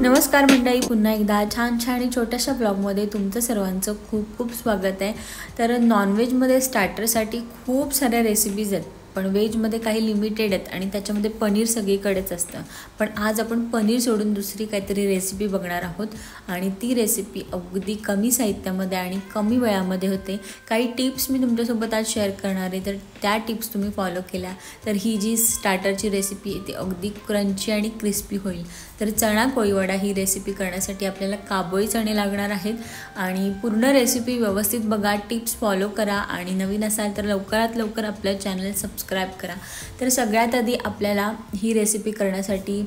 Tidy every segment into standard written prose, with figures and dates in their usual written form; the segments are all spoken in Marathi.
नमस्कार मंडळी, पुन्हा एकदा छान आणि छोट्याशा ब्लॉगमध्ये तुमचं सर्वांचं खूप खूप स्वागत आहे। तर नॉनव्हेजमध्ये स्टार्टरसाठी खूप साऱ्या रेसिपीज आहेत, पण व्हेजमध्ये काही लिमिटेड आहेत आणि त्याच्यामध्ये पनीर सगळीकडेच असतं। पण आज आपण पनीर सोडून दुसरी काहीतरी रेसिपी बघणार आहोत आणि ती रेसिपी अगदी कमी साहित्यामध्ये आणि कमी वेळामध्ये होते। काही टिप्स मी तुमच्यासोबत आज शेअर करणार आहे, तर त्या टिप्स तुम्ही फॉलो केल्या तर ही जी स्टार्टरची रेसिपी आहे ती अगदी क्रंची आणि क्रिस्पी होईल। तर चणा कोळी वडा ही रेसिपी करण्यासाठी आपल्याला काबोळी चणे लागणार आहेत आणि पूर्ण रेसिपी व्यवस्थित बघा, टिप्स फॉलो करा आणि नवीन असाल तर लवकरात लवकर आपलं चॅनल सबस्क्राइब करा। तर सगळ्यात आधी आपल्याला ही रेसिपी करण्यासाठी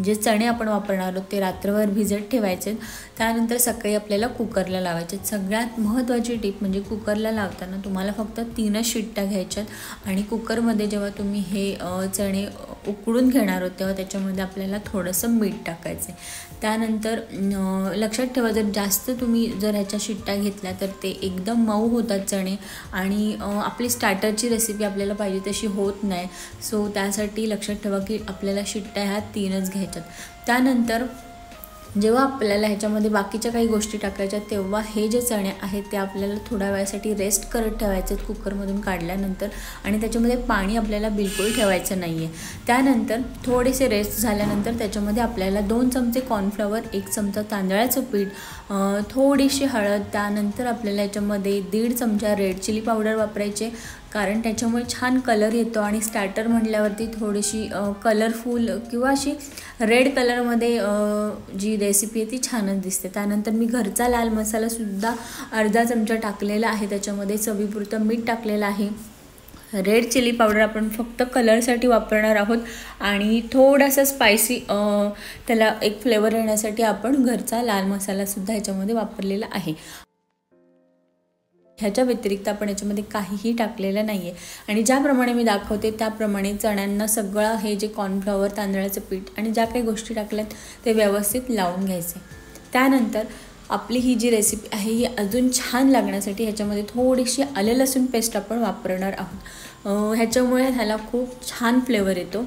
जे चणे आपण वापरणार आहोत ते रात्रभर भिजत ठेवायचे। त्यानंतर सकाळी आपल्याला कुकरला लावायचे। सगळ्यात महत्त्वाची टिप म्हणजे कुकरला लावताना तुम्हाला फक्त 3 शिट्ट्या घ्यायच्यात आणि कुकरमध्ये जेव्हा तुम्ही हे चणे उकळून घेणार आहोत तेव्हा त्याच्यामध्ये आपल्याला थोडंसं मीठ टाकायचं आहे। त्यानंतर लक्षात ठेवा, जर जास्त तुम्ही जर ह्याच्या शिट्ट्या घेतल्या तर ते एकदम मऊ होतात चणे आणि आपली स्टार्टरची रेसिपी आपल्याला पाहिजे तशी होत नाही। सो त्यासाठी लक्षात ठेवा की आपल्याला शिट्ट्या ह्या 3च घ्यायच्यात। त्यानंतर जेव्हा आपल्याला ह्याच्यामध्ये बाकीच्या काही गोष्टी टाकायच्या तेव्हा हे जे चणे आहेत ते आपल्याला थोड्या वेळासाठी रेस्ट करत ठेवायचे कुकरमधून काढल्यानंतर आणि त्याच्यामध्ये पाणी आपल्याला बिलकुल ठेवायचं नाही आहे। त्यानंतर थोडेसे रेस्ट झाल्यानंतर त्याच्यामध्ये आपल्याला 2 चमचे कॉर्नफ्लॉवर, 1 चमचा तांदळाचं पीठ, थोडीशी हळद, त्यानंतर आपल्याला याच्यामध्ये 1.5 चमचा रेड चिली पावडर वापरायचे कारण त्याच्यामुळे छान कलर येतो आणि स्टार्टर म्हटल्यावरती थोडीशी कलरफुल किंवा अशी रेड कलरमध्ये जी रेसिपी आहे ती छानच दिसते। त्यानंतर मी घरचा लाल मसालासुद्धा अर्धा चमचा टाकलेला आहे, त्याच्यामध्ये चवीपुरतं मीठ टाकलेलं आहे। रेड चिली पावडर आपण फक्त कलरसाठी वापरणार आहोत आणि थोडासा स्पायसी त्याला एक फ्लेवर येण्यासाठी आपण घरचा लाल मसालासुद्धा ह्याच्यामध्ये वापरलेला आहे। ह्याच्या व्यतिरिक्त आपण याच्यामध्ये काहीही टाकलेलं नाही आहे आणि ज्याप्रमाणे मी दाखवते त्याप्रमाणे चण्यांना सगळं हे जे कॉर्नफ्लॉवर, तांदळाचं पीठ आणि ज्या काही गोष्टी टाकल्यात ते व्यवस्थित लावून घ्यायचे। त्यानंतर आपली ही जी रेसिपी आहे ही अजून छान लागण्यासाठी ह्याच्यामध्ये थोडीशी आलं लसूण पेस्ट आपण वापरणार आहोत। ह्याच्यामुळे ह्याला खूप छान फ्लेवर येतो।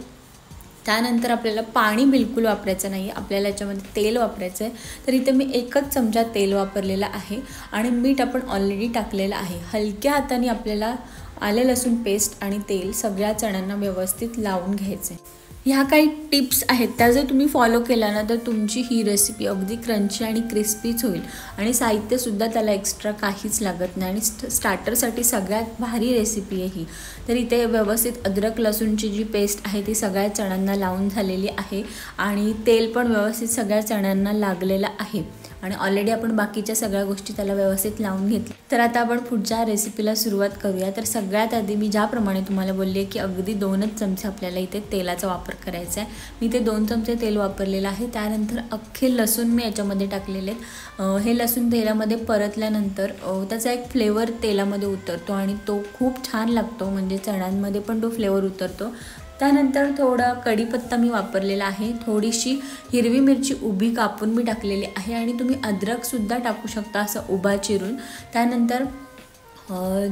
त्यानंतर आपल्याला पाणी बिलकुल वापरायचं नाही आहे, आपल्याला याच्यामध्ये तेल वापरायचं आहे। तर इथे मी 1च चमचा तेल वापरलेला आहे आणि मीठ आपण ऑलरेडी टाकलेलं आहे। हलक्या हाताने आपल्याला आले लसूण पेस्ट आणि तेल सगळ्या चण्यांना व्यवस्थित लावून घ्यायचं आहे। ह्या काही टिप्स आहेत त्या जर तुम्ही फॉलो केल्या ना तर तुमची ही रेसिपी अगदी क्रंची आणि क्रिस्पीच होईल आणि साहित्यसुद्धा त्याला एक्स्ट्रा काहीच लागत नाही आणि स्टार्टरसाठी सगळ्यात भारी रेसिपी आहे ही। तर इथे व्यवस्थित अद्रक लसूणची जी पेस्ट आहे ती सगळ्या चण्यांना लावून झालेली आहे आणि तेल पण व्यवस्थित सगळ्या चण्यांना लागलेलं आहे आणि ऑलरेडी आपण बाकीच्या सगळ्या गोष्टी त्याला व्यवस्थित लावून घेतल्या। तर आता आपण पुढच्या रेसिपीला सुरुवात करूया। तर सगळ्यात आधी मी ज्याप्रमाणे तुम्हाला बोलले की अगदी 2च चमचे आपल्याला इथे तेलाचा वापर करायचा आहे। मी इथे 2 चमचे तेल वापरलेलं आहे। त्यानंतर अख्खे लसूण मी याच्यामध्ये टाकलेले आहेत। हे लसूण तेलामध्ये परतल्यानंतर त्याचा एक फ्लेवर तेलामध्ये उतरतो आणि तो खूप छान लागतो, म्हणजे चण्यांमध्ये पण तो फ्लेवर उतरतो। त्यानंतर थोडा कढीपत्ता मी वापरलेला आहे, थोडीशी हिरवी मिरची उभी कापून मी टाकलेली आहे आणि तुम्ही अद्रकसुद्धा टाकू शकता असं उभा चिरून। त्यानंतर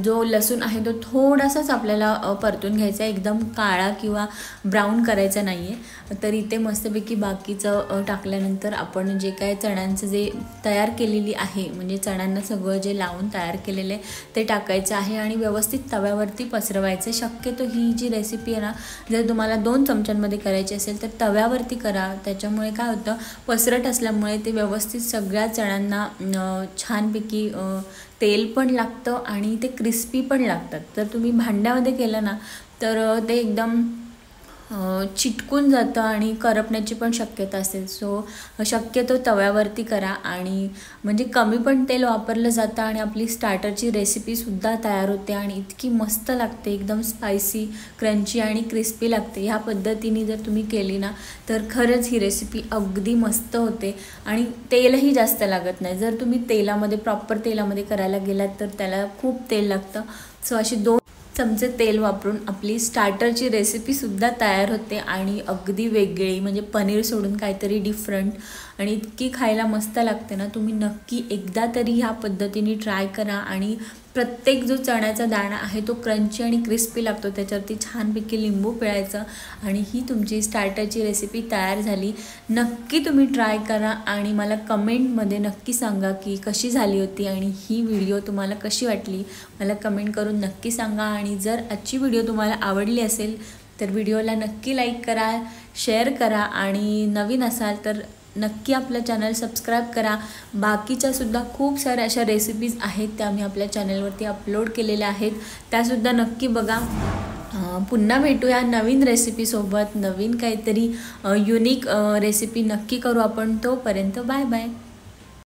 जो लसूण आहे तो थोडासाच आपल्याला परतून घ्यायचा आहे, एकदम काळा किंवा ब्राऊन करायचा नाही आहे। तर इथे मस्तपैकी बाकीचं टाकल्यानंतर आपण जे काय चण्यांचं जे तयार केलेली आहे, म्हणजे चण्यांना सगळं जे लावून तयार केलेलं आहे ते टाकायचं आहे आणि व्यवस्थित तव्यावरती पसरवायचं। शक्यतो ही जी रेसिपी आहे ना, जर तुम्हाला 2 चमच्यांमध्ये करायची असेल तर तव्यावरती करा, त्याच्यामुळे काय होतं पसरट असल्यामुळे ते व्यवस्थित सगळ्या चण्यांना छानपैकी तेल पण लागतं आणि ते क्रिस्पी पण लागतात। तर तुम्ही भांड्यामध्ये केलं ना तर ते एकदम चिटकून जातं आणि करपण्याची पण शक्यता असेल। सो शक्यतो तव्यावरती करा आणि म्हणजे कमी पण तेल वापरलं जातं आणि आपली स्टार्टरची रेसिपीसुद्धा तयार होते आणि इतकी मस्त लागते, एकदम स्पायसी, क्रंची आणि क्रिस्पी लागते। ह्या पद्धतीने जर तुम्ही केली ना तर खरंच ही रेसिपी अगदी मस्त होते आणि तेलही जास्त लागत नाही। जर तुम्ही तेलामध्ये प्रॉपर तेलामध्ये करायला गेलात तर त्याला खूप तेल लागतं। सो अशी 2 चमचे तेल वापरून आपली स्टार्टरची रेसिपीसुद्धा तयार होते आणि अगदी वेगळी, म्हणजे पनीर सोडून काहीतरी डिफरंट आणि इतकी खायला मस्त लागते ना। तुम्ही नक्की एकदा तरी ह्या पद्धतीने ट्राय करा आणि प्रत्येक जो चण्याचा दाणा आहे तो क्रंची आणि क्रिस्पी लागतो. त्याच्यावरती छानपैकी लिंबू पिळायचं आणि ही तुमची स्टार्टरची रेसिपी तयार झाली. नक्की तुम्ही ट्राय करा आणि मला कमेंटमध्ये नक्की सांगा की कशी झाली होती आणि ही व्हिडिओ तुम्हाला कशी वाटली. मला कमेंट करून नक्की सांगा. आणि जर आजची व्हिडिओ तुम्हाला आवडली असेल तर व्हिडिओला नक्की लाईक करा, शेअर करा आणि नवीन असाल तर नक्की आपलं चॅनल सबस्क्राईब करा. बाकीच्यासुद्धा खूप साऱ्या अशा रेसिपीज आहेत त्या मी आपल्या चॅनलवरती अपलोड केलेल्या आहेत, त्यासुद्धा नक्की बघा. पुन्हा भेटूया नवीन रेसिपीसोबत. नवीन काहीतरी युनिक रेसिपी नक्की करू आपण. तोपर्यंत बाय बाय.